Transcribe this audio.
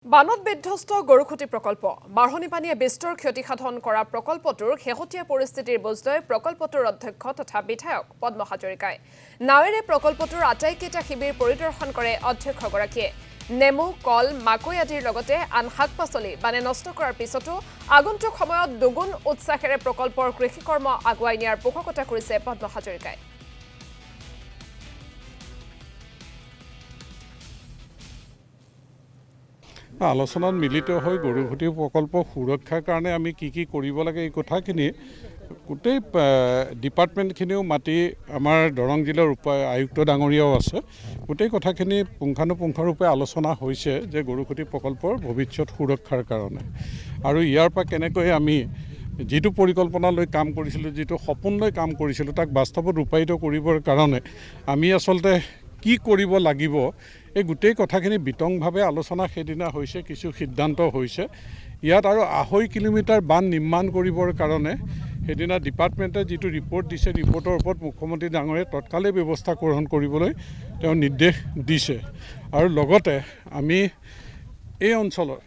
বানত বিধ্বস্ত গৰুখুটি প্ৰকল্প বাঢ়নি পানীয়ে বিস্তৰ ক্ষতিসাধন কৰা প্ৰকল্পটোৰ শেহতীয়া পৰিস্থিতিৰ বুজ লৈ প্ৰকল্পটোৰ অধ্যক্ষ তথা বিধায়ক পদ্ম হাজৰিকাই নাৱেৰে প্ৰকল্পটোৰ আটাইকেইটা শিবিৰ পৰিদৰ্শন কৰে অধ্যক্ষগৰাকীয়ে নেমু কল মাকৈ আদিৰ লগতে আন শাক-পাচলি বানে নষ্ট কৰাৰ পিছতো আগন্তুক সময়ত দুগুণ উৎসাহেৰে প্ৰকল্পৰ কৃষিকৰ্ম আগুৱাই নিয়াৰ পোষকতা কৰিছে পদ্ম হাজৰিকাই আলোচনাত মিলিত হৈ গৰুখুটি প্ৰকল্প সুৰক্ষাৰ কাৰণে আমি কি কৰিব লাগে এই কথাখিনি গোটেই ডিপাৰ্টমেণ্টখিনিও মাতি আমাৰ দৰং জিলাৰ আয়ুক্ত ডাঙৰীয়াও আছে গোটেই কথাখিনি পুংখানুপুংখৰূপে আলোচনা হৈছে যে গৰুখুটি প্ৰকল্পৰ ভৱিষ্যত সুৰক্ষাৰ কাৰণে আৰু ইয়াৰ পৰা কেনেকৈ আমি যিটো পৰিকল্পনা লৈ কাম কৰিছিলোঁ যিটো সপোন লৈ কাম কৰিছিলোঁ তাক বাস্তৱত ৰূপায়িত কৰিবৰ কাৰণে আমি আচলতে কি কৰিব লাগিব এই গোটেই কথাখিনি বিতংভাৱে আলোচনা সেইদিনা হৈছে কিছু সিদ্ধান্ত হৈছে ইয়াত আৰু 2.5 কিলোমিটাৰ বান্ধ নিৰ্মাণ কৰিবৰ কাৰণে সেইদিনা ডিপাৰ্টমেণ্টে যিটো ৰিপৰ্ট দিছে ৰিপৰ্টৰ ওপৰত মুখ্যমন্ত্ৰী ডাঙৰীয়াই তৎকালে ব্যৱস্থা গ্ৰহণ কৰিবলৈ তেওঁ নিৰ্দেশ দিছে আৰু লগতে আমি এই অঞ্চলৰ